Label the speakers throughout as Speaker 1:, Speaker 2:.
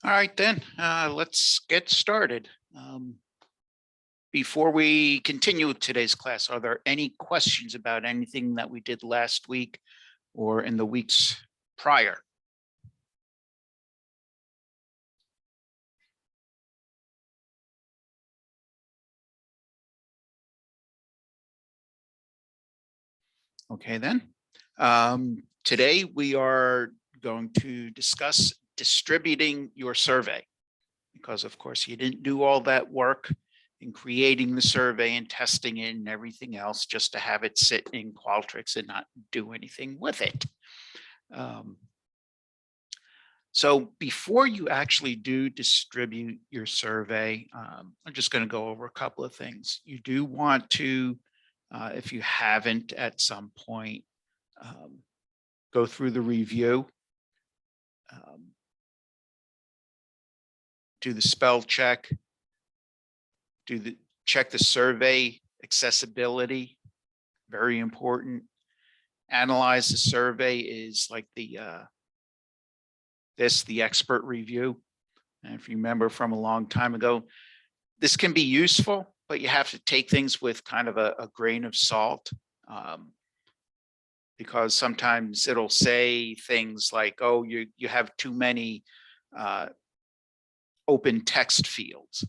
Speaker 1: All right, then, let's get started. Before we continue with today's class, are there any questions about anything that we did last week or in the weeks prior? Okay, then. Today we are going to discuss distributing your survey because, of course, you didn't do all that work in creating the survey and testing it and everything else just to have it sit in Qualtrics and not do anything with it. So before you actually do distribute your survey, I'm just going to go over a couple of things. You do want to, if you haven't at some point, go through the review, do the spell check, check the survey accessibility, very important. Analyze the survey is like the expert review. And if you remember from a long time ago, this can be useful, but you have to take things with kind of a grain of salt, because sometimes it'll say things like, oh, you have too many open text fields.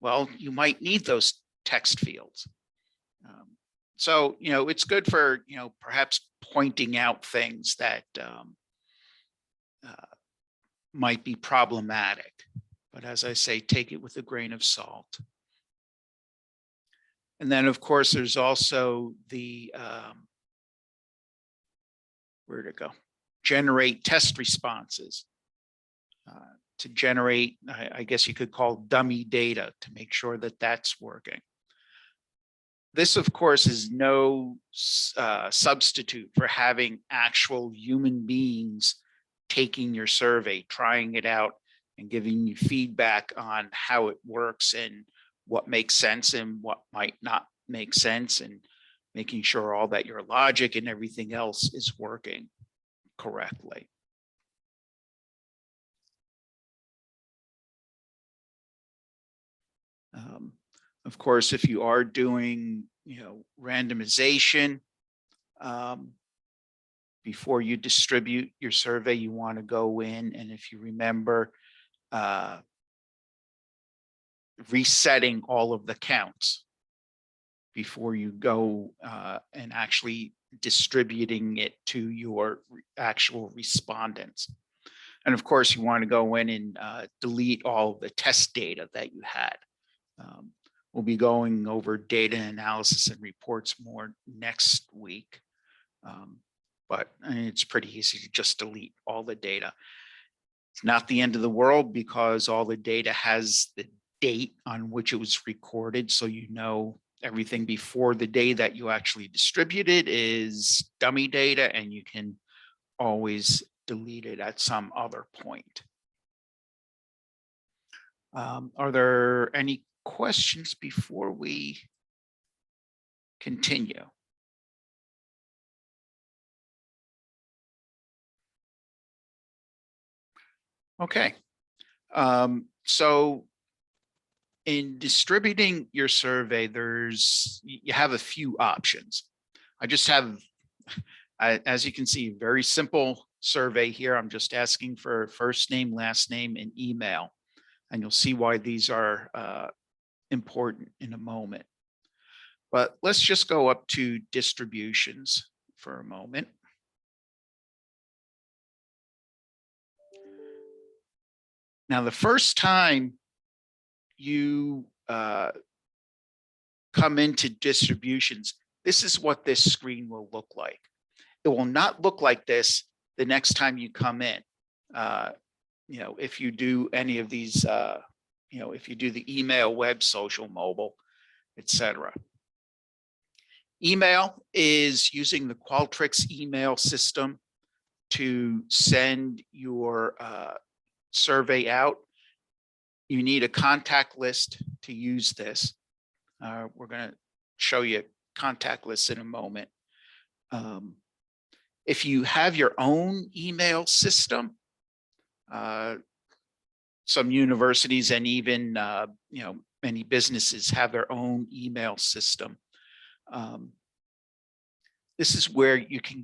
Speaker 1: Well, you might need those text fields. So, it's good for, perhaps pointing out things that might be problematic. But as I say, take it with a grain of salt. And then, of course, there's also the, where'd it go? Generate test responses. To generate, I guess you could call dummy data to make sure that that's working. This, of course, is no substitute for having actual human beings taking your survey, trying it out, and giving you feedback on how it works and what makes sense and what might not make sense, and making sure all that your logic and everything else is working correctly. Of course, if you are doing, randomization, before you distribute your survey, you want to go in, and if you remember, resetting all of the counts before you go and actually distributing it to your actual respondents. And of course, you want to go in and delete all of the test data that you had. We'll be going over data analysis and reports more next week. But it's pretty easy to just delete all the data. It's not the end of the world because all the data has the date on which it was recorded. So everything before the day that you actually distributed is dummy data, and you can always delete it at some other point. Are there any questions before we continue? Okay. So in distributing your survey, you have a few options. I just have, as you can see, a very simple survey here. I'm just asking for first name, last name, and email. And you'll see why these are important in a moment. But let's just go up to distributions for a moment. Now, the first time you come into distributions, this is what this screen will look like. It will not look like this the next time you come in. If you do any of these, if you do the email, web, social, mobile, etc. Email is using the Qualtrics email system to send your survey out. You need a contact list to use this. We're going to show you contact lists in a moment. If you have your own email system, some universities and even many businesses have their own email system. This is where you can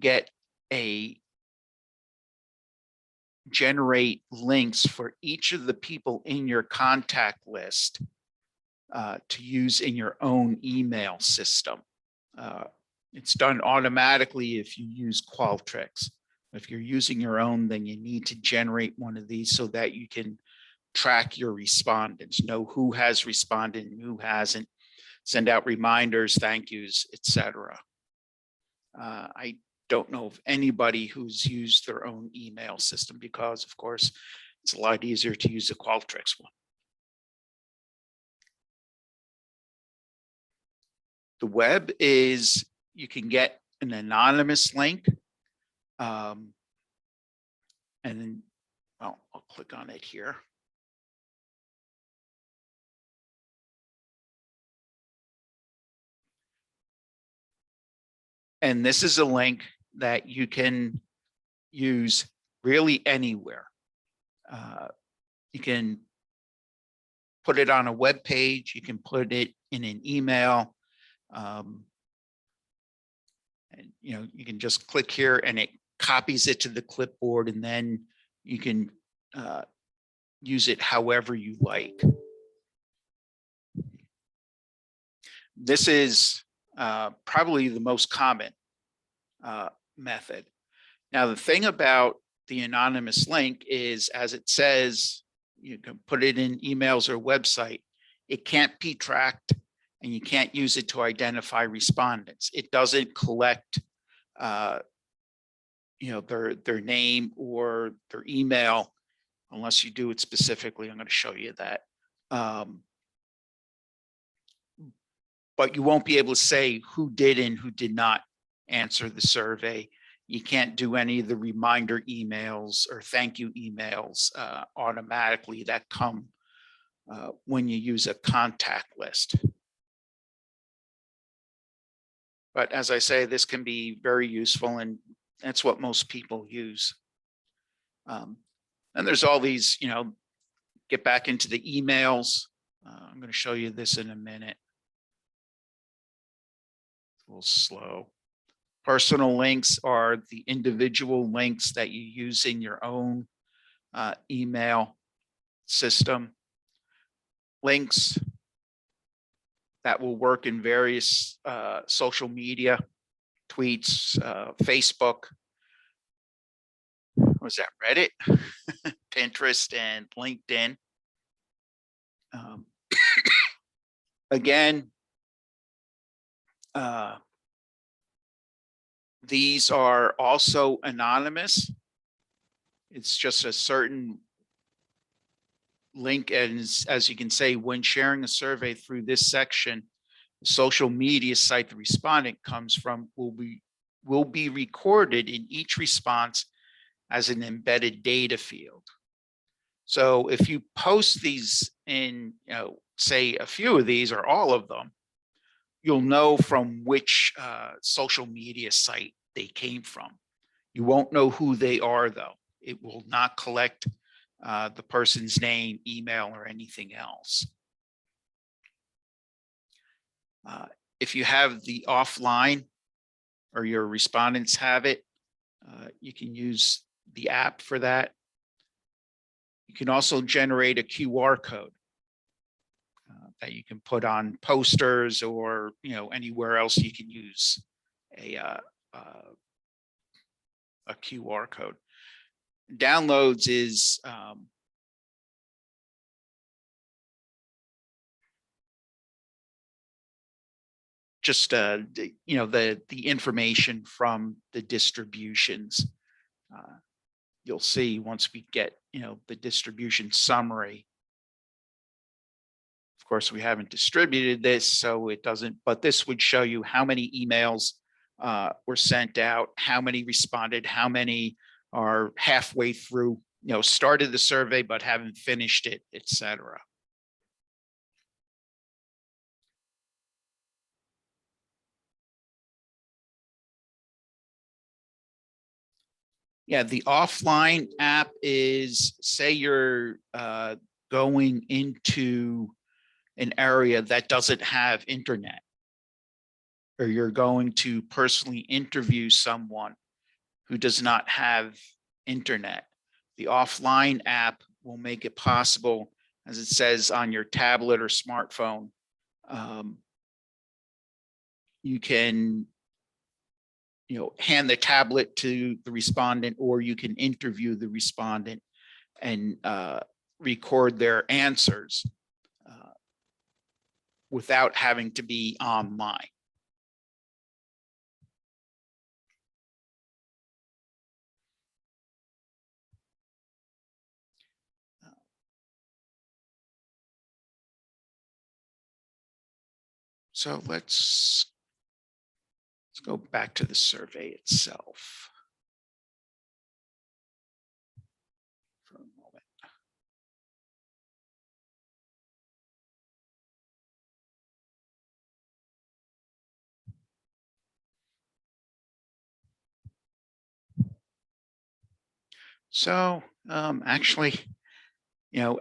Speaker 1: generate links for each of the people in your contact list to use in your own email system. It's done automatically if you use Qualtrics. If you're using your own, then you need to generate one of these so that you can track your respondents, know who has responded and who hasn't, send out reminders, thank yous, etc. I don't know of anybody who's used their own email system because, of course, it's a lot easier to use the Qualtrics one. The web is, you can get an anonymous link. And then I'll click on it here. And this is a link that you can use really anywhere. You can put it on a web page, you can put it in an email. And you can just click here and it copies it to the clipboard, and then you can use it however you like. This is probably the most common method. Now, the thing about the anonymous link is, as it says, you can put it in emails or website, it can't be tracked and you can't use it to identify respondents. It doesn't collect their name or their email unless you do it specifically. I'm going to show you that. But you won't be able to say who did and who did not answer the survey. You can't do any of the reminder emails or thank you emails automatically that come when you use a contact list. But as I say, this can be very useful, and that's what most people use. And there's all these, get back into the emails. I'm going to show you this in a minute. It's a little slow. Personal links are the individual links that you use in your own email system. Links that will work in various social media, tweets, Facebook. What was that, Reddit, Pinterest, and LinkedIn. Again, these are also anonymous. It's just a certain link, and as you can say, when sharing a survey through this section, the social media site the respondent comes from will be recorded in each response as an embedded data field. So if you post these in, say a few of these or all of them, you'll know from which social media site they came from. You won't know who they are, though. It will not collect the person's name, email, or anything else. If you have the offline or your respondents have it, you can use the app for that. You can also generate a QR code that you can put on posters or anywhere else you can use a QR code. Downloads is just the information from the distributions. You'll see once we get the distribution summary. Of course, we haven't distributed this, so it doesn't, but this would show you how many emails were sent out, how many responded, how many are halfway through, started the survey but haven't finished it, etc. Yeah, the offline app is, say you're going into an area that doesn't have internet, or you're going to personally interview someone who does not have internet. The offline app will make it possible, as it says on your tablet or smartphone. You can, hand the tablet to the respondent, or you can interview the respondent and record their answers without having to be online. So let's go back to the survey itself for a moment. So actually,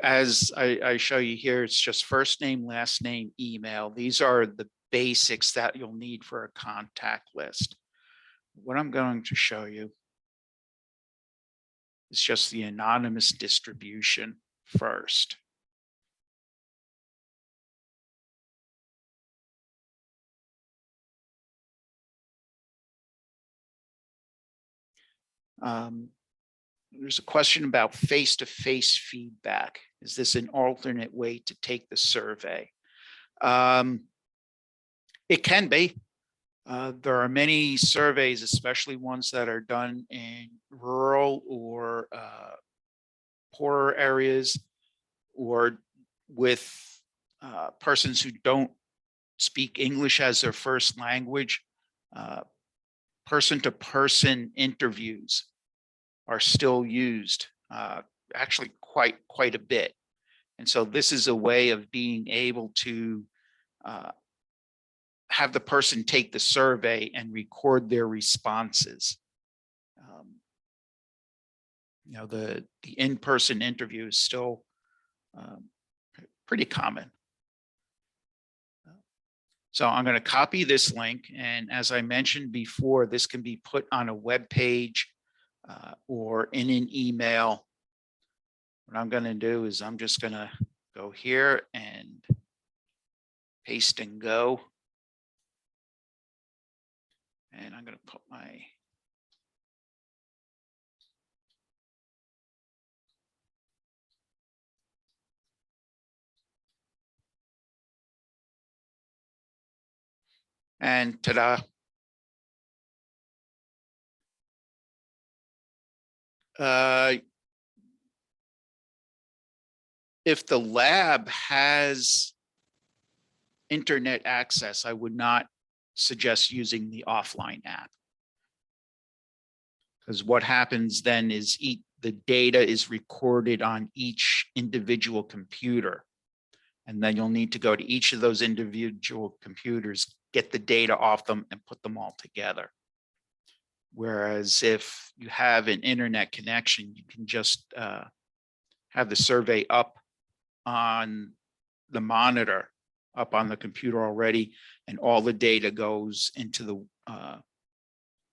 Speaker 1: as I show you here, it's just first name, last name, email. These are the basics that you'll need for a contact list. What I'm going to show you is just the anonymous distribution first. There's a question about face-to-face feedback. Is this an alternate way to take the survey? It can be. There are many surveys, especially ones that are done in rural or poorer areas, or with persons who don't speak English as their first language. Person-to-person interviews are still used, actually quite a bit. And so this is a way of being able to have the person take the survey and record their responses. The in-person interview is still pretty common. So I'm going to copy this link, and as I mentioned before, this can be put on a web page or in an email. What I'm going to do is I'm just going to go here and paste and go. And I'm going to put my and ta-da. If the lab has internet access, I would not suggest using the offline app. Because what happens then is the data is recorded on each individual computer. And then you'll need to go to each of those individual computers, get the data off them, and put them all together. Whereas if you have an internet connection, you can just have the survey up on the monitor, up on the computer already, and all the data goes into the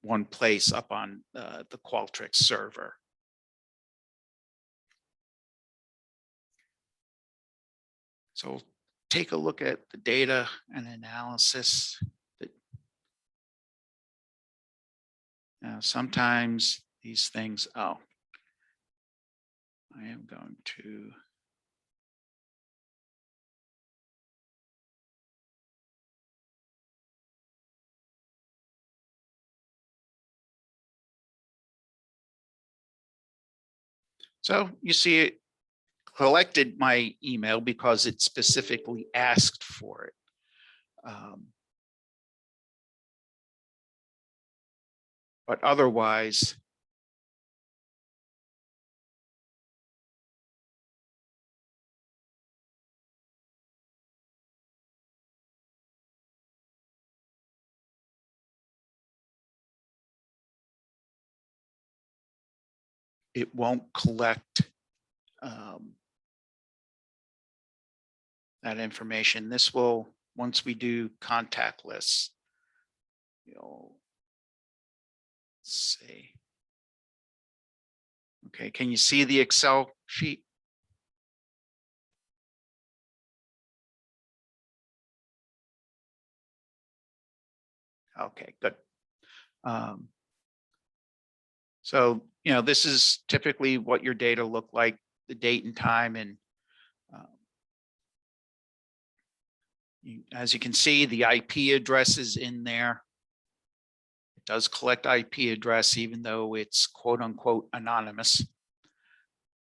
Speaker 1: one place up on the Qualtrics server. So take a look at the data and analysis. Now, sometimes these things, I am going to. So you see it collected my email because it specifically asked for it. But otherwise, it won't collect that information. This will, once we do contact lists, you'll see. Okay, can you see the Excel sheet? Okay, good. So, this is typically what your data look like, the date and time. And as you can see, the IP address is in there. It does collect IP address, even though it's quote unquote anonymous.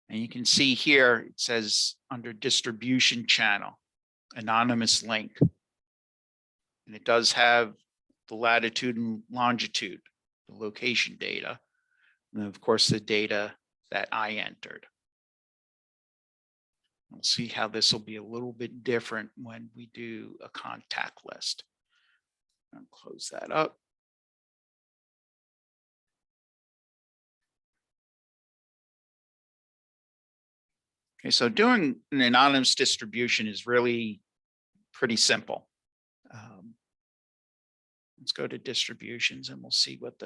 Speaker 1: And you can see here, it says under distribution channel, anonymous link. And it does have the latitude and longitude, the location data, and of course the data that I entered. We'll see how this will be a little bit different when we do a contact list. I'll close that up. Okay, so doing an anonymous distribution is really pretty simple. Let's go to distributions and we'll see what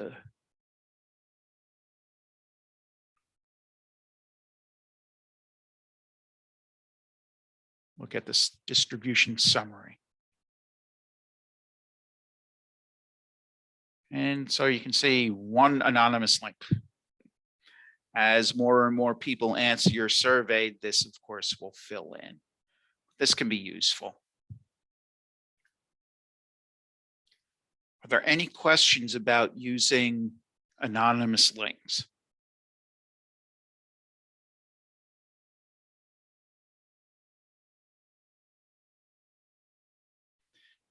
Speaker 1: look at this distribution summary. And so you can see one anonymous link. As more and more people answer your survey, this of course will fill in. This can be useful. Are there any questions about using anonymous links?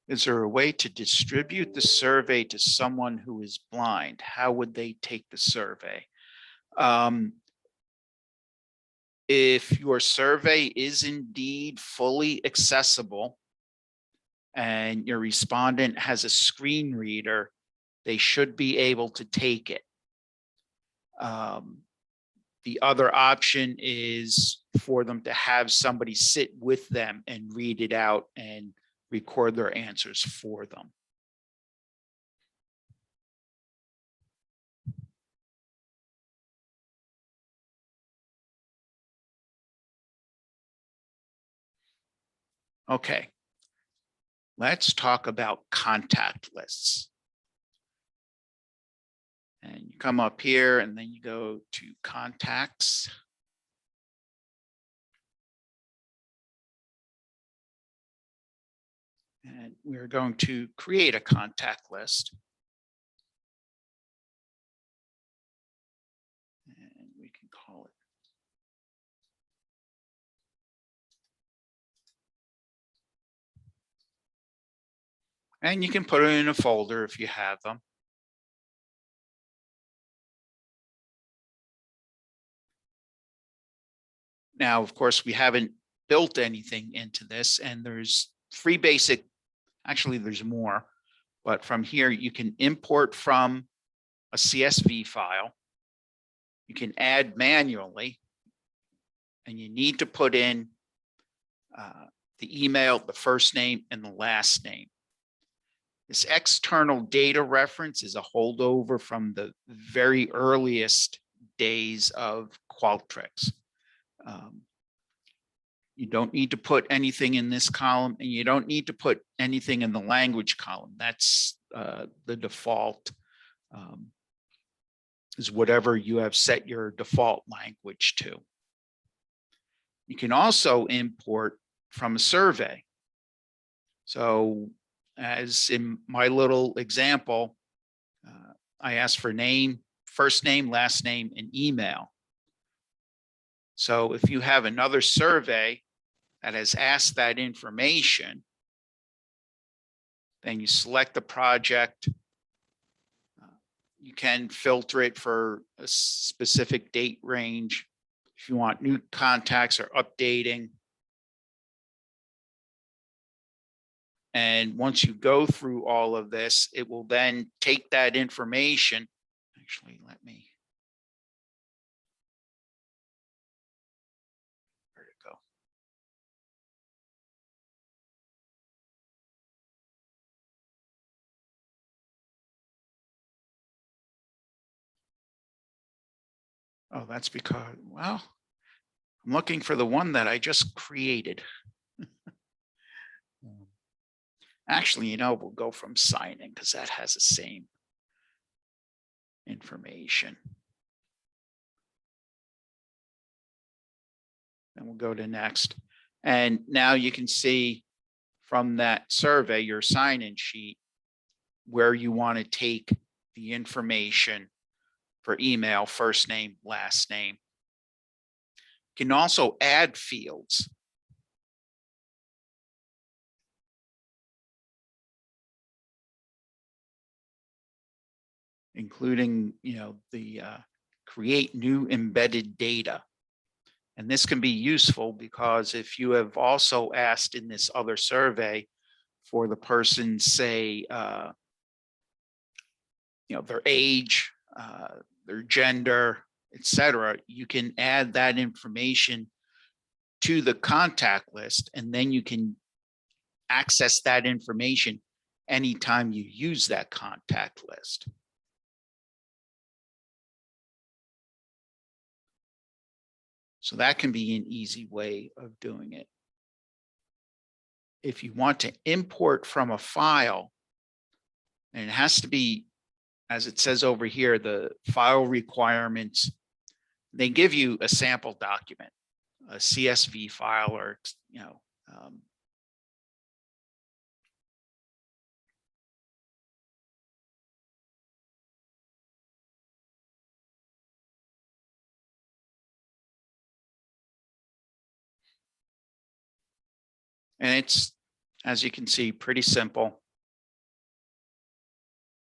Speaker 1: Is there a way to distribute the survey to someone who is blind? How would they take the survey? If your survey is indeed fully accessible and your respondent has a screen reader, they should be able to take it. The other option is for them to have somebody sit with them and read it out and record their answers for them. Okay, let's talk about contact lists. And you come up here and then you go to contacts. And we're going to create a contact list. And we can call it and you can put it in a folder if you have them. Now, of course, we haven't built anything into this, and there's three basic, actually there's more, but from here you can import from a CSV file. You can add manually, and you need to put in the email, the first name, and the last name. This external data reference is a holdover from the very earliest days of Qualtrics. You don't need to put anything in this column, and you don't need to put anything in the language column. That's the default, is whatever you have set your default language to. You can also import from a survey. So as in my little example, I asked for name, first name, last name, and email. So if you have another survey that has asked that information, then you select the project. You can filter it for a specific date range. If you want new contacts or updating. And once you go through all of this, it will then take that information. Actually, let me. Where'd it go? Oh, that's because, well, I'm looking for the one that I just created. Actually, we'll go from sign in because that has the same information. And we'll go to next. And now you can see from that survey, your sign-in sheet, where you want to take the information for email, first name, last name. You can also add fields. Including, the create new embedded data. And this can be useful because if you have also asked in this other survey for the person, say, their age, their gender, etc., you can add that information to the contact list, and then you can access that information anytime you use that contact list. So that can be an easy way of doing it. If you want to import from a file, and it has to be, as it says over here, the file requirements, they give you a sample document, a CSV file, or, and it's, as you can see, pretty simple.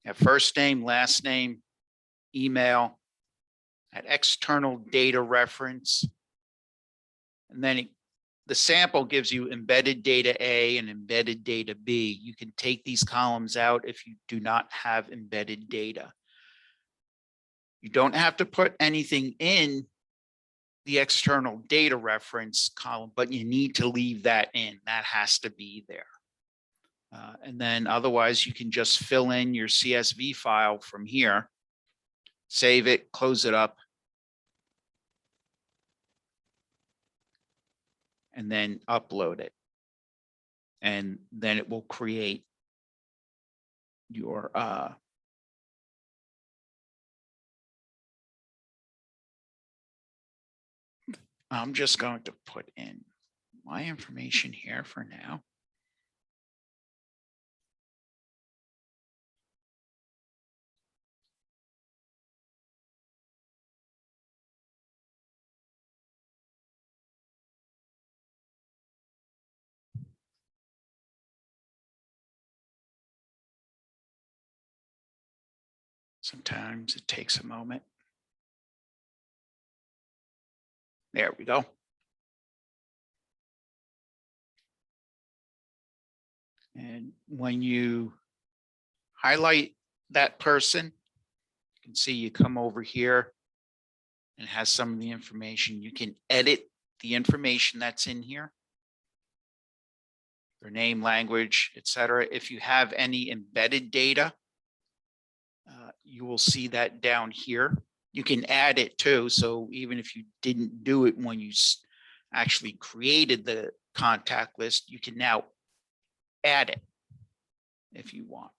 Speaker 1: You have first name, last name, email, an external data reference, and then the sample gives you embedded data A and embedded data B. You can take these columns out if you do not have embedded data. You don't have to put anything in the external data reference column, but you need to leave that in. That has to be there. And then otherwise, you can just fill in your CSV file from here, save it, close it up, and then upload it. And then it will create your I'm just going to put in my information here for now. Sometimes it takes a moment. There we go. And when you highlight that person, you can see you come over here and it has some of the information. You can edit the information that's in here, their name, language, etc. If you have any embedded data, you will see that down here. You can add it too. So even if you didn't do it when you actually created the contact list, you can now add it if you want.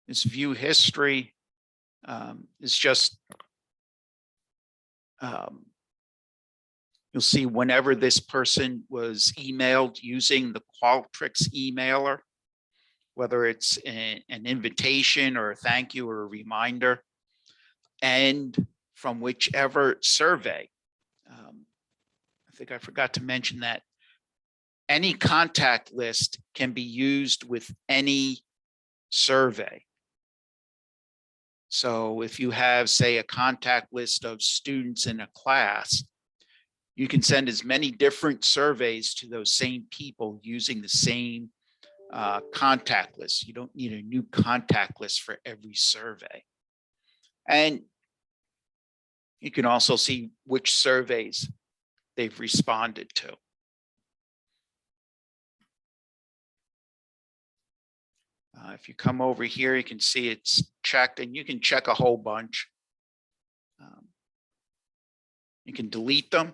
Speaker 1: This view history is just, you'll see whenever this person was emailed using the Qualtrics emailer, whether it's an invitation or a thank you or a reminder, and from whichever survey. I think I forgot to mention that any contact list can be used with any survey. So if you have, say, a contact list of students in a class, you can send as many different surveys to those same people using the same contact list. You don't need a new contact list for every survey. And you can also see which surveys they've responded to. If you come over here, you can see it's checked, and you can check a whole bunch. You can delete them.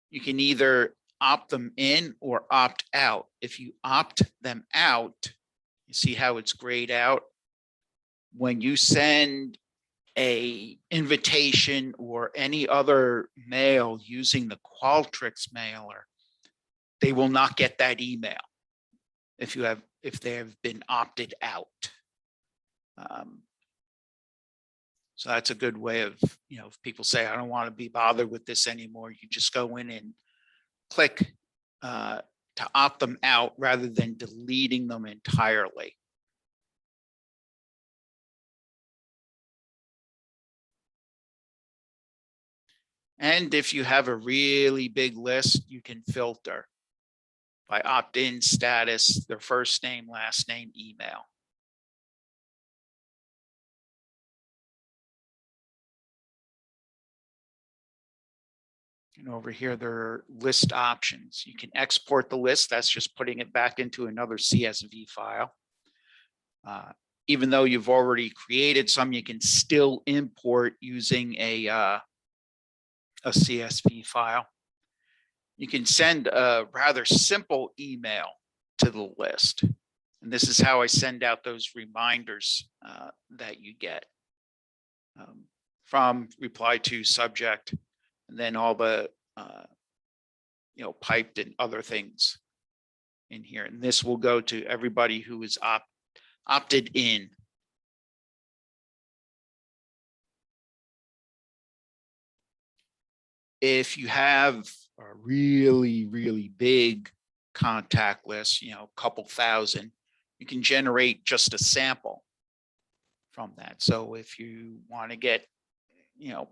Speaker 1: You can either opt them in or opt out. If you opt them out, you see how it's grayed out. When you send a invitation or any other mail using the Qualtrics mailer, they will not get that email if they have been opted out. So that's a good way of, if people say, I don't want to be bothered with this anymore, you just go in and click to opt them out rather than deleting them entirely. And if you have a really big list, you can filter by opt-in status, their first name, last name, email. And over here, there are list options. You can export the list. That's just putting it back into another CSV file. Even though you've already created some, you can still import using a CSV file. You can send a rather simple email to the list. And this is how I send out those reminders that you get from reply to subject, and then all the piped and other things in here. And this will go to everybody who is opted in. If you have a really, really big contact list, a couple thousand, you can generate just a sample from that. So if you want to get,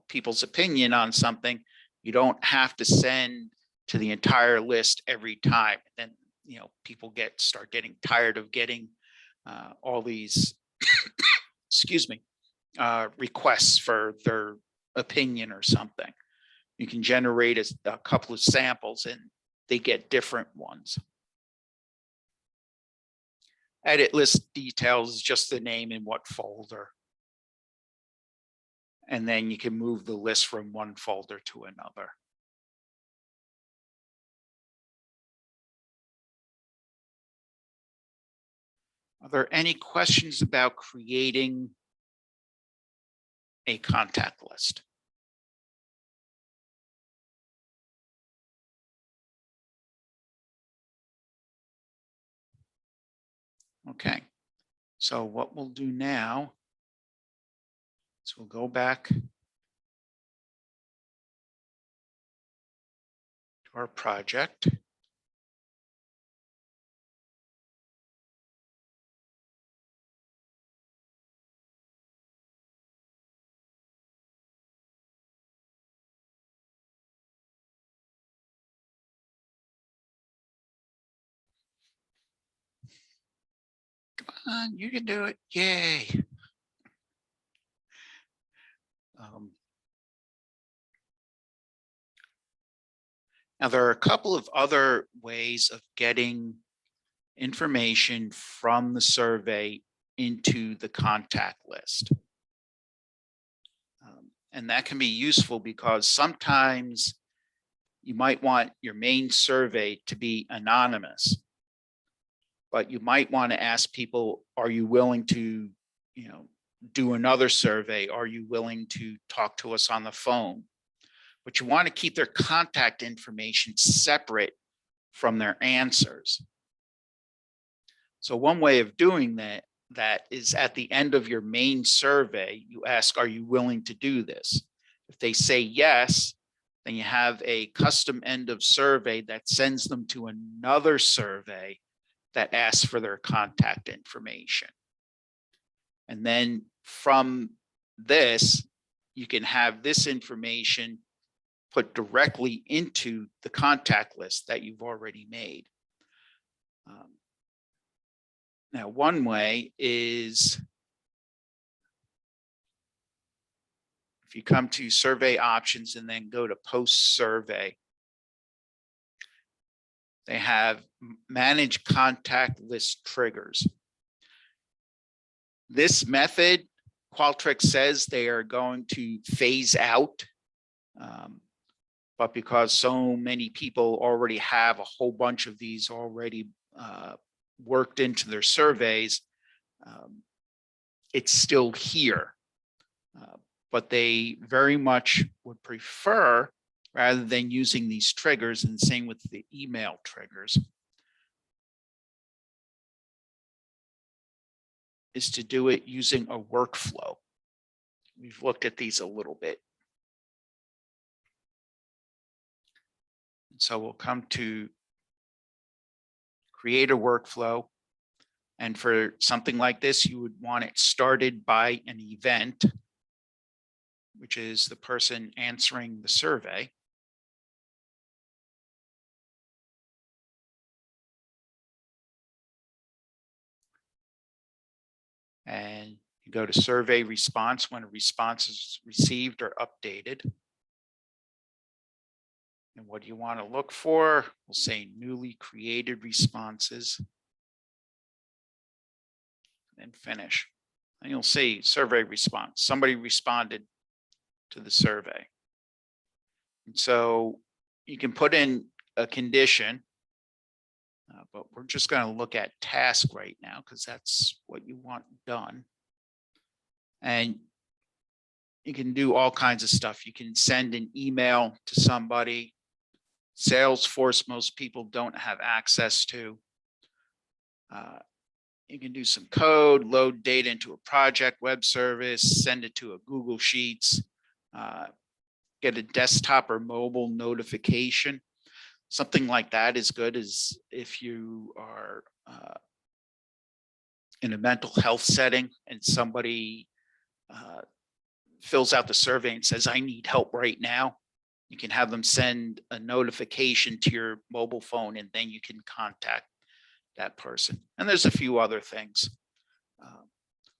Speaker 1: people's opinion on something, you don't have to send to the entire list every time. Then, people start getting tired of getting all these, excuse me, requests for their opinion or something. You can generate a couple of samples and they get different ones. Edit list details is just the name in what folder. And then you can move the list from one folder to another. Are there any questions about creating a contact list? Okay, so what we'll do now is we'll go back to our project. Come on, you can do it. Yay. Now, there are a couple of other ways of getting information from the survey into the contact list. And that can be useful because sometimes you might want your main survey to be anonymous, but you might want to ask people, are you willing to, do another survey? Are you willing to talk to us on the phone? But you want to keep their contact information separate from their answers. So one way of doing that is at the end of your main survey, you ask, are you willing to do this? If they say yes, then you have a custom end of survey that sends them to another survey that asks for their contact information. And then from this, you can have this information put directly into the contact list that you've already made. Now, one way is if you come to survey options and then go to post survey, they have manage contact list triggers. This method, Qualtrics says they are going to phase out, but because so many people already have a whole bunch of these already worked into their surveys, it's still here. But they very much would prefer, rather than using these triggers, and same with the email triggers, is to do it using a workflow. We've looked at these a little bit. So we'll come to create a workflow. And for something like this, you would want it started by an event, which is the person answering the survey. And you go to survey response when a response is received or updated. And what do you want to look for? We'll say newly created responses. And finish. And you'll see survey response. Somebody responded to the survey. And so you can put in a condition, but we're just going to look at task right now because that's what you want done. And you can do all kinds of stuff. You can send an email to somebody. Salesforce, most people don't have access to. You can do some code, load data into a project web service, send it to a Google Sheets, get a desktop or mobile notification. Something like that is good as if you are in a mental health setting and somebody fills out the survey and says, I need help right now. You can have them send a notification to your mobile phone and then you can contact that person. And there's a few other things.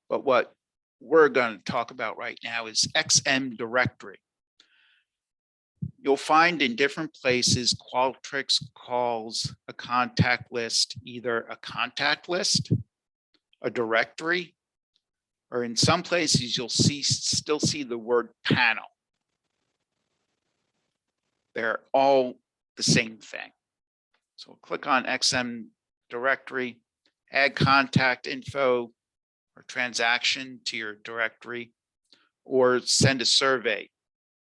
Speaker 1: But what we're going to talk about right now is XM directory. You'll find in different places, Qualtrics calls a contact list either a contact list, a directory, or in some places you'll still see the word panel. They're all the same thing. So we'll click on XM directory, add contact info or transaction to your directory, or send a survey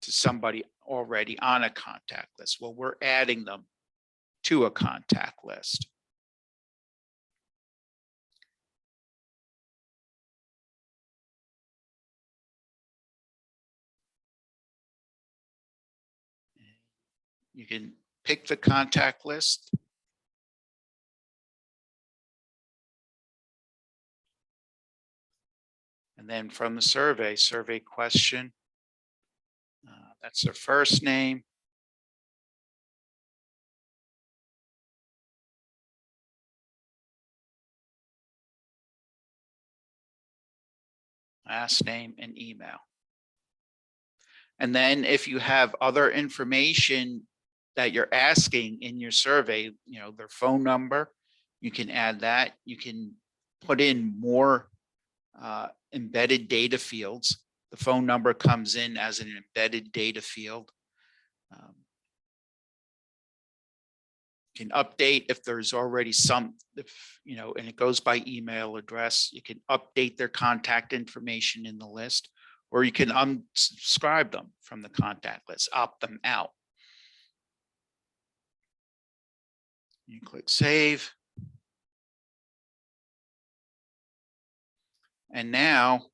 Speaker 1: to somebody already on a contact list. Well, we're adding them to a contact list. You can pick the contact list. And then from the survey question, that's their first name. Last name and email. And then if you have other information that you're asking in your survey, their phone number, you can add that. You can put in more embedded data fields. The phone number comes in as an embedded data field. You can update if there's already some, and it goes by email address. You can update their contact information in the list, or you can unsubscribe them from the contact list, opt them out. You click save. And now,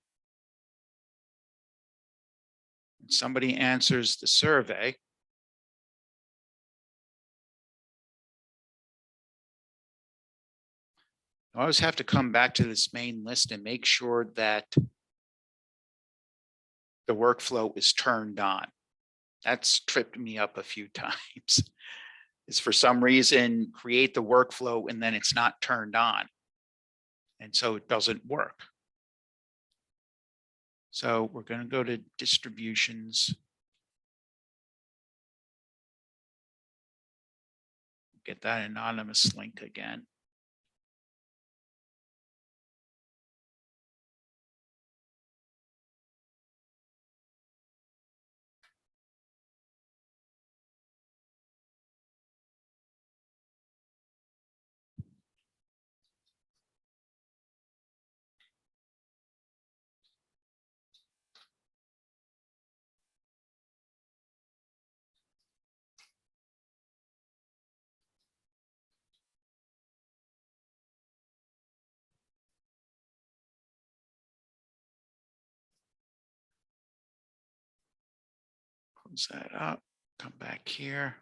Speaker 1: when somebody answers the survey, you always have to come back to this main list and make sure that the workflow is turned on. That's tripped me up a few times. Is for some reason, create the workflow and then it's not turned on. And so it doesn't work. So we're going to go to distributions. get that anonymous link again. Close that up, come back here.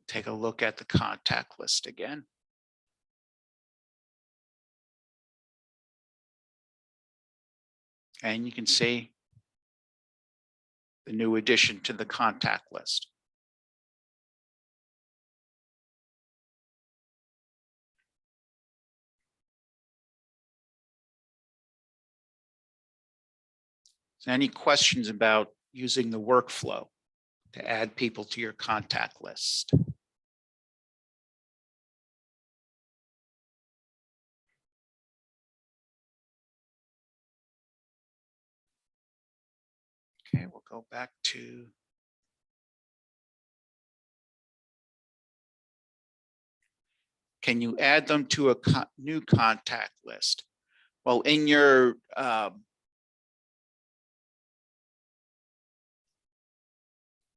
Speaker 1: Take a look at the contact list again. And you can see the new addition to the contact list. So any questions about using the workflow to add people to your contact list? Okay, we'll go back to can you add them to a new contact list? Well, in your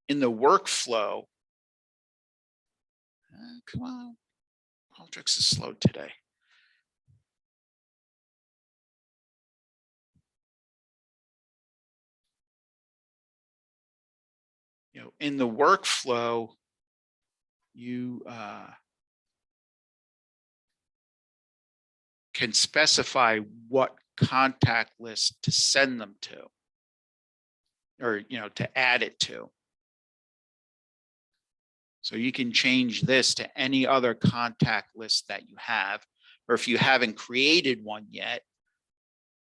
Speaker 1: in the workflow, come on, Qualtrics is slow today. You know, in the workflow, you can specify what contact list to send them to, or to add it to. So you can change this to any other contact list that you have, or if you haven't created one yet,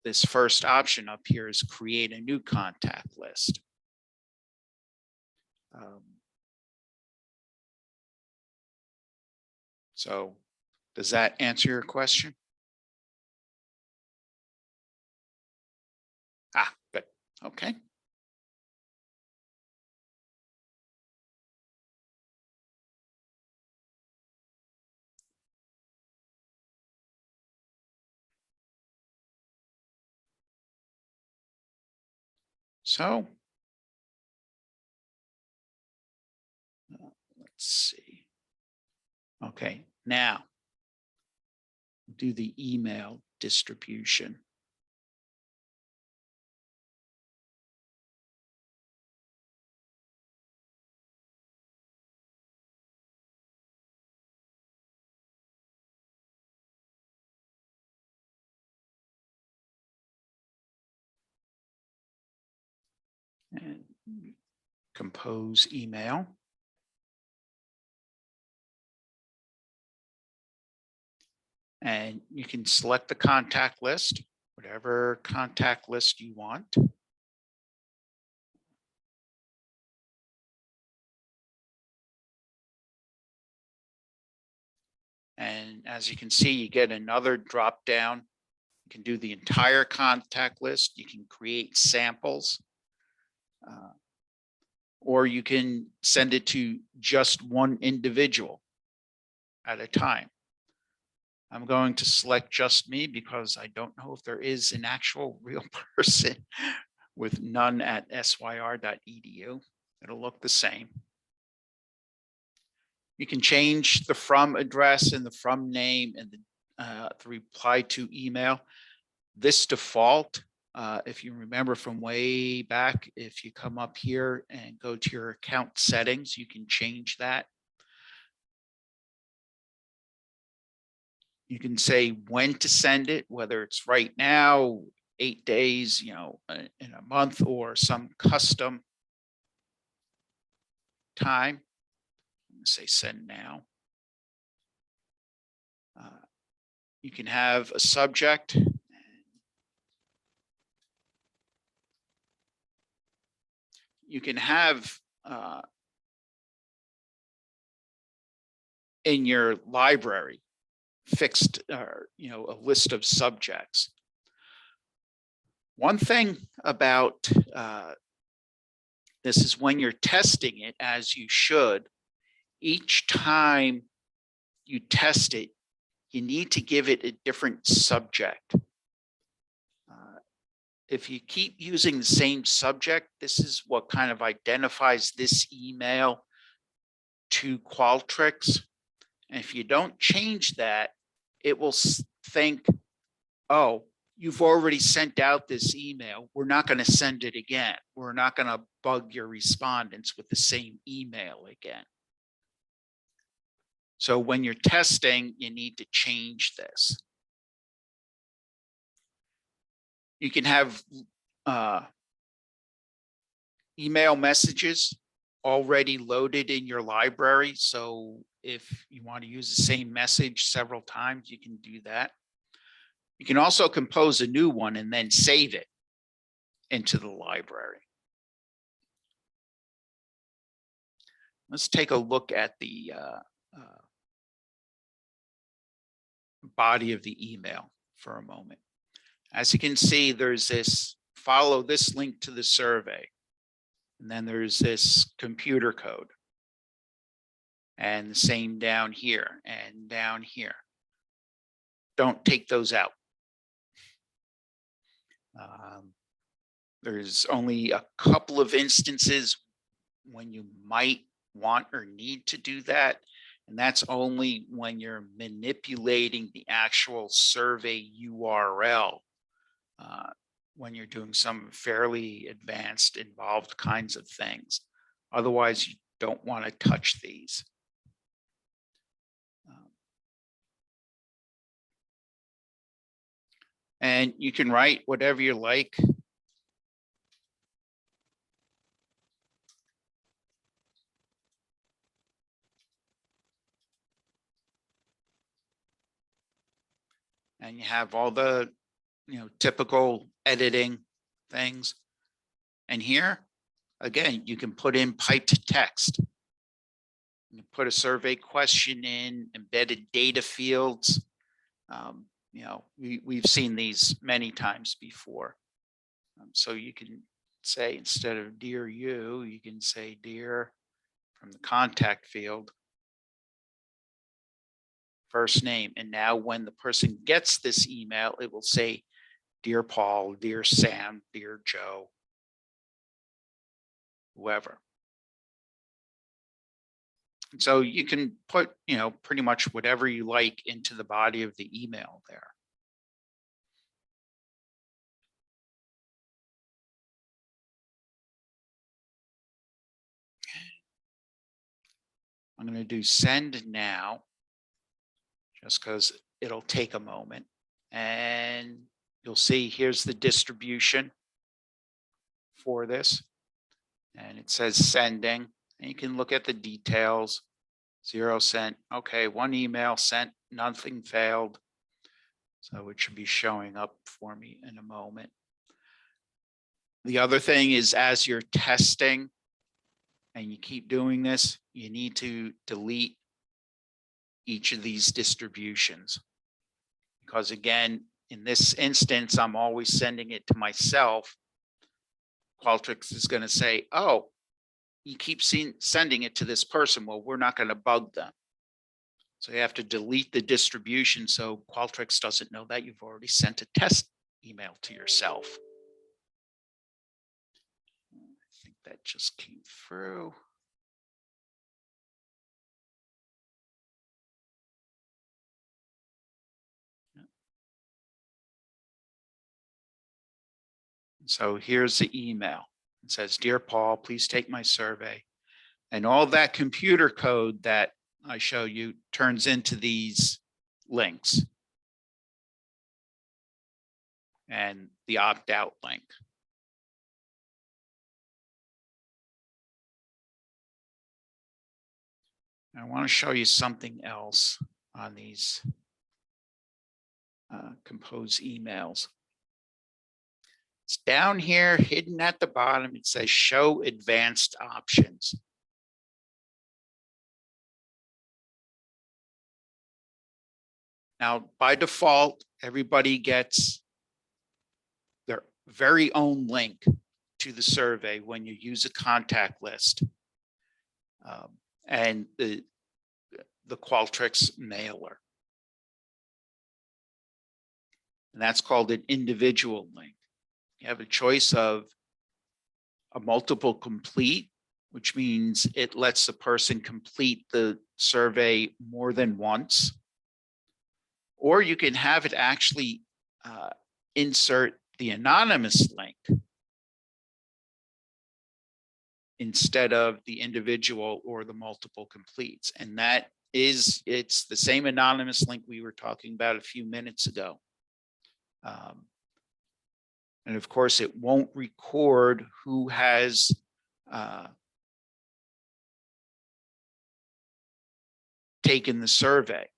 Speaker 1: this first option up here is create a new contact list. So does that answer your question? Ah, good. Okay. So let's see. Okay, now do the email distribution. And compose email. And you can select the contact list, whatever contact list you want. And as you can see, you get another drop down. You can do the entire contact list. You can create samples. Or you can send it to just one individual at a time. I'm going to select just me because I don't know if there is an actual real person with none at syr.edu. It'll look the same. You can change the from address and the from name and the reply to email. This default, if you remember from way back, if you come up here and go to your account settings, you can change that. You can say when to send it, whether it's right now, 8 days, in a month, or some custom time. I'm going to say send now. You can have a subject. You can have in your library, fixed, a list of subjects. One thing about this is when you're testing it, as you should, each time you test it, you need to give it a different subject. If you keep using the same subject, this is what kind of identifies this email to Qualtrics. And if you don't change that, it will think, oh, you've already sent out this email. We're not going to send it again. We're not going to bug your respondents with the same email again. So when you're testing, you need to change this. You can have email messages already loaded in your library. So if you want to use the same message several times, you can do that. You can also compose a new one and then save it into the library. Let's take a look at the body of the email for a moment. As you can see, there's this follow this link to the survey. And then there's this computer code. And the same down here and down here. Don't take those out. There's only a couple of instances when you might want or need to do that. And that's only when you're manipulating the actual survey URL. When you're doing some fairly advanced, involved kinds of things. Otherwise, you don't want to touch these. And you can write whatever you like. And you have all the typical editing things. And here, again, you can put in piped text. You put a survey question in, embedded data fields. We've seen these many times before. So you can say, instead of dear you, you can say dear from the contact field, first name. And now when the person gets this email, it will say, dear Paul, dear Sam, dear Joe, whoever. And so you can put, pretty much whatever you like into the body of the email there. I'm going to do send now, just because it'll take a moment. And you'll see here's the distribution for this. And it says sending. And you can look at the details. 0 sent. Okay, 1 email sent, nothing failed. So it should be showing up for me in a moment. The other thing is, as you're testing and you keep doing this, you need to delete each of these distributions. Because again, in this instance, I'm always sending it to myself. Qualtrics is going to say, oh, you keep sending it to this person. Well, we're not going to bug them. So you have to delete the distribution so Qualtrics doesn't know that you've already sent a test email to yourself. I think that just came through. So here's the email. It says, dear Paul, please take my survey. And all that computer code that I show you turns into these links and the opt-out link. I want to show you something else on these compose emails. It's down here, hidden at the bottom. It says show advanced options. Now, by default, everybody gets their very own link to the survey when you use a contact list and the Qualtrics mailer. And that's called an individual link. You have a choice of a multiple complete, which means it lets the person complete the survey more than once. Or you can have it actually insert the anonymous link instead of the individual or the multiple completes. And it's the same anonymous link we were talking about a few minutes ago. And of course, it won't record who has taken the survey.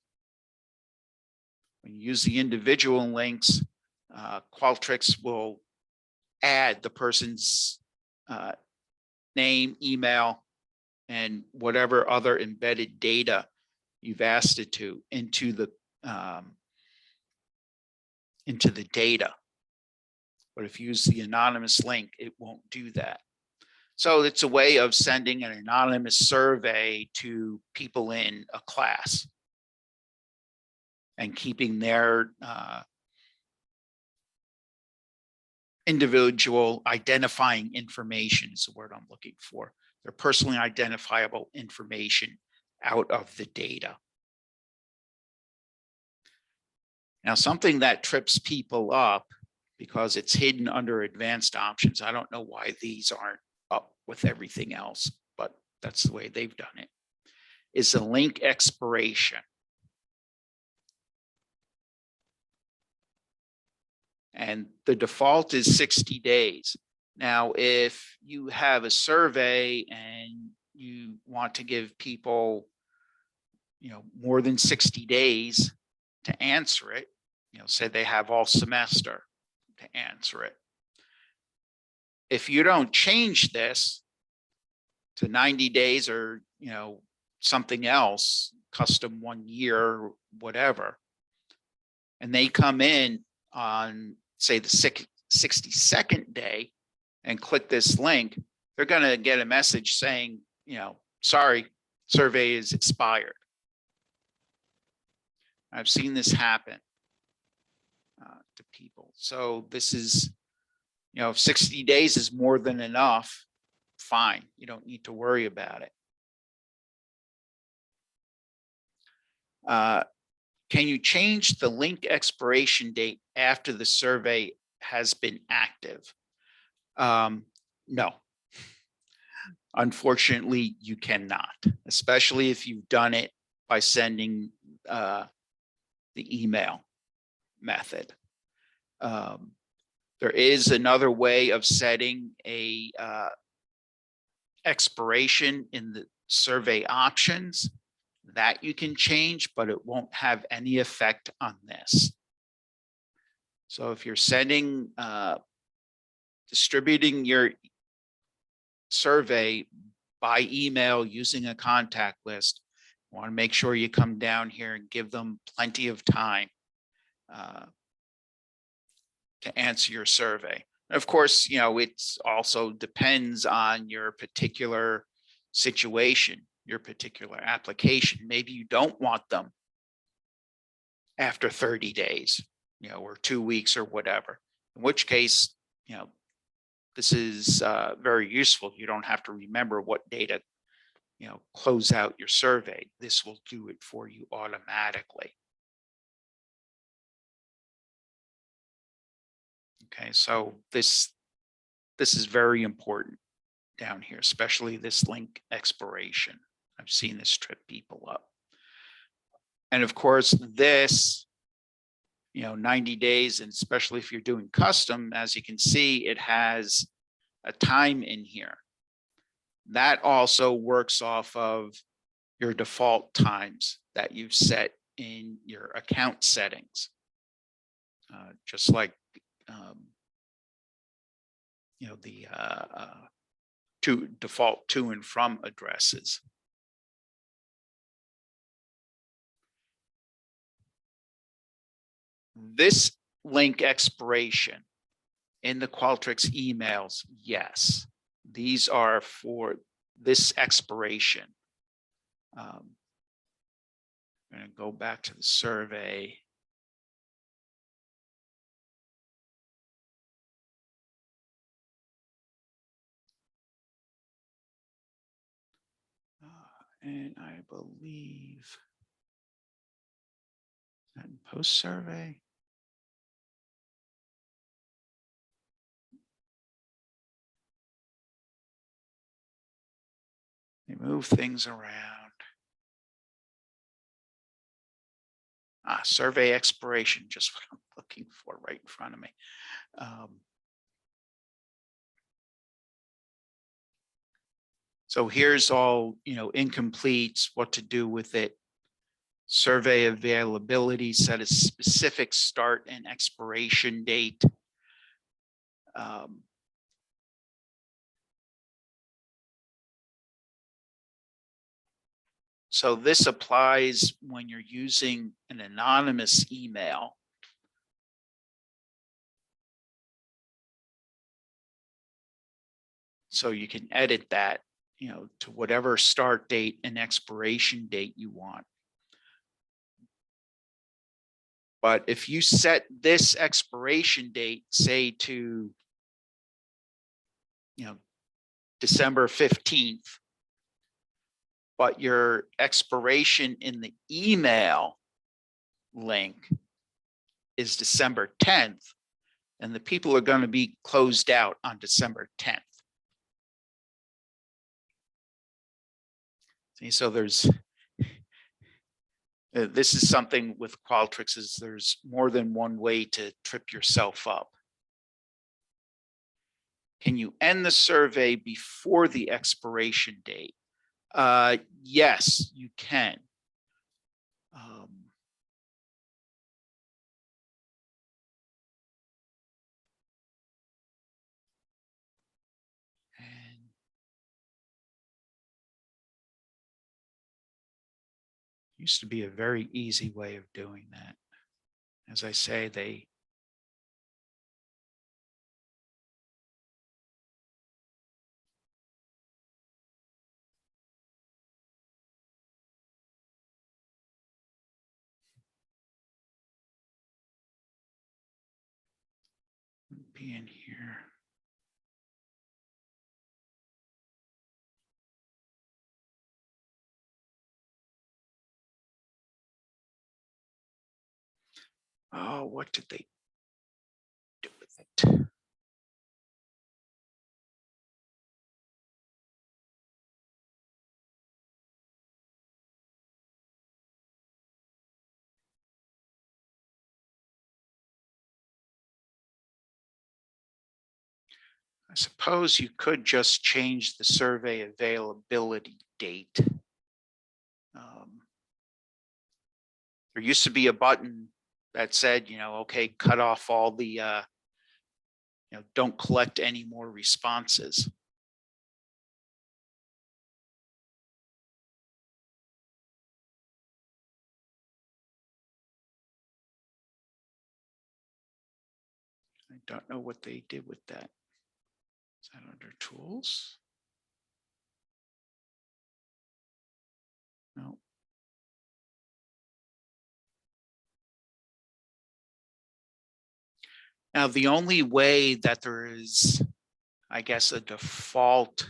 Speaker 1: When you use the individual links, Qualtrics will add the person's name, email, and whatever other embedded data you've asked it to into the data. But if you use the anonymous link, it won't do that. So it's a way of sending an anonymous survey to people in a class and keeping their individual identifying information is the word I'm looking for. Their personally identifiable information out of the data. Now, something that trips people up because it's hidden under advanced options. I don't know why these aren't up with everything else, but that's the way they've done it, is a link expiration. And the default is 60 days. Now, if you have a survey and you want to give people, more than 60 days to answer it, say they have all semester to answer it. If you don't change this to 90 days or, something else, custom 1 year, whatever, and they come in on, say, the 62nd day and click this link, they're going to get a message saying, sorry, survey is expired. I've seen this happen to people. So this is, if 60 days is more than enough, fine. You don't need to worry about it. Can you change the link expiration date after the survey has been active? No. Unfortunately, you cannot, especially if you've done it by sending the email method. There is another way of setting a expiration in the survey options that you can change, but it won't have any effect on this. So if you're distributing your survey by email using a contact list, you want to make sure you come down here and give them plenty of time to answer your survey. And of course, it also depends on your particular situation, your particular application. Maybe you don't want them after 30 days, or 2 weeks or whatever, in which case, this is very useful. You don't have to remember what data, close out your survey. This will do it for you automatically. Okay, so this is very important down here, especially this link expiration. I've seen this trip people up. And of course, this, 90 days, and especially if you're doing custom, as you can see, it has a time in here. That also works off of your default times that you've set in your account settings. Just like the default to and from addresses. This link expiration in the Qualtrics emails, yes, these are for this expiration. I'm going to go back to the survey. And I believe that post survey. They move things around. Survey expiration, just what I'm looking for right in front of me. So here's all, incompletes, what to do with it. Survey availability, set a specific start and expiration date. So this applies when you're using an anonymous email. So you can edit that, to whatever start date and expiration date you want. But if you set this expiration date, say to, December 15th, but your expiration in the email link is December 10th, and the people are going to be closed out on December 10th. See, so there's, this is something with Qualtrics, is there's more than one way to trip yourself up. Can you end the survey before the expiration date? Yes, you can. And used to be a very easy way of doing that. As I say, they be in here. Oh, what did they do with it? I suppose you could just change the survey availability date. There used to be a button that said, okay, cut off all the, don't collect any more responses. I don't know what they did with that. Is that under tools? No. Now, the only way that there is, I guess, a default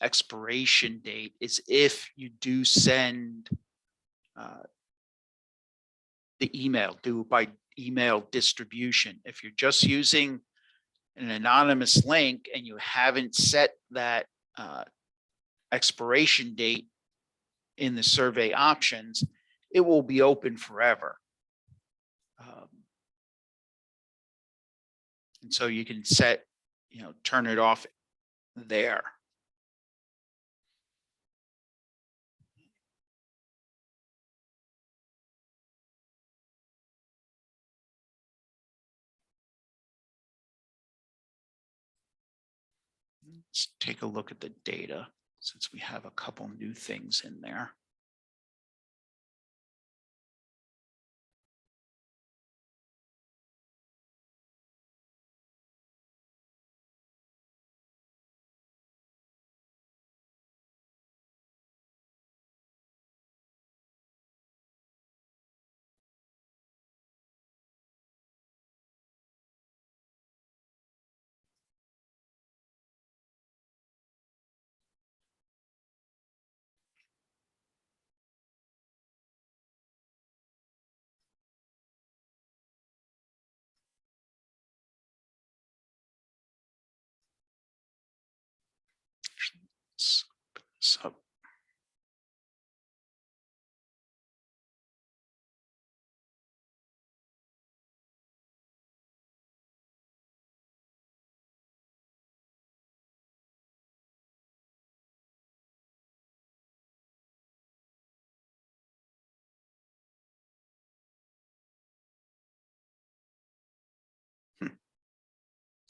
Speaker 1: expiration date is if you do send the email, do by email distribution. If you're just using an anonymous link and you haven't set that expiration date in the survey options, it will be open forever. And so you can set, turn it off there. Let's take a look at the data since we have a couple new things in there.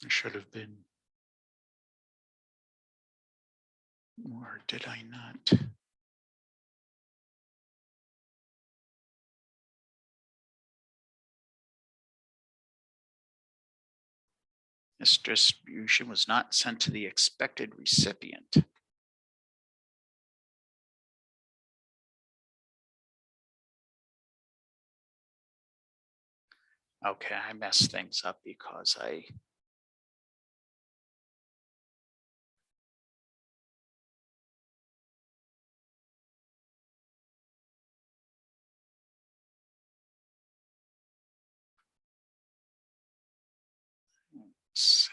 Speaker 1: There should have been. Or did I not? This distribution was not sent to the expected recipient. Okay, I messed things up because I let's see.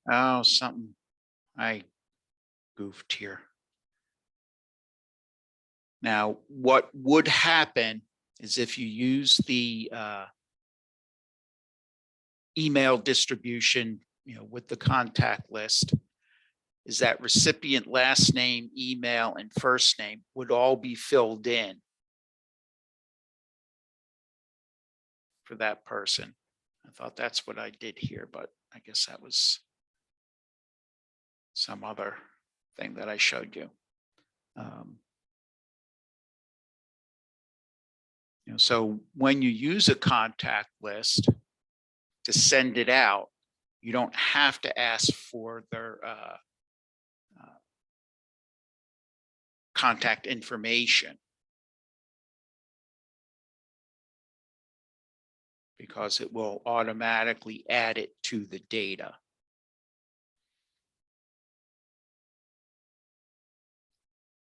Speaker 1: Oh, something I goofed here. Now, what would happen is if you use the email distribution, with the contact list, is that recipient last name, email, and first name would all be filled in for that person. I thought that's what I did here, but I guess that was some other thing that I showed you. So when you use a contact list to send it out, you don't have to ask for their contact information, because it will automatically add it to the data.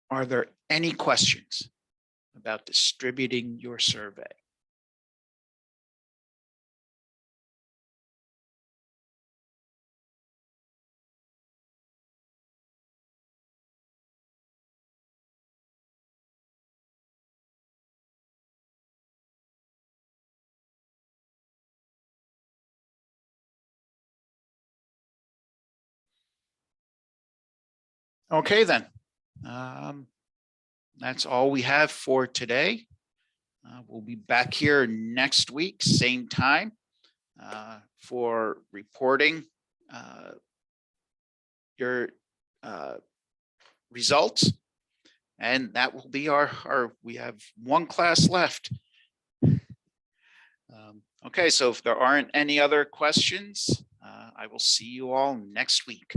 Speaker 1: Are there any questions about distributing your survey? Okay, then. That's all we have for today. We'll be back here next week, same time, for reporting your results. And that will be we have one class left. Okay, so if there aren't any other questions, I will see you all next week.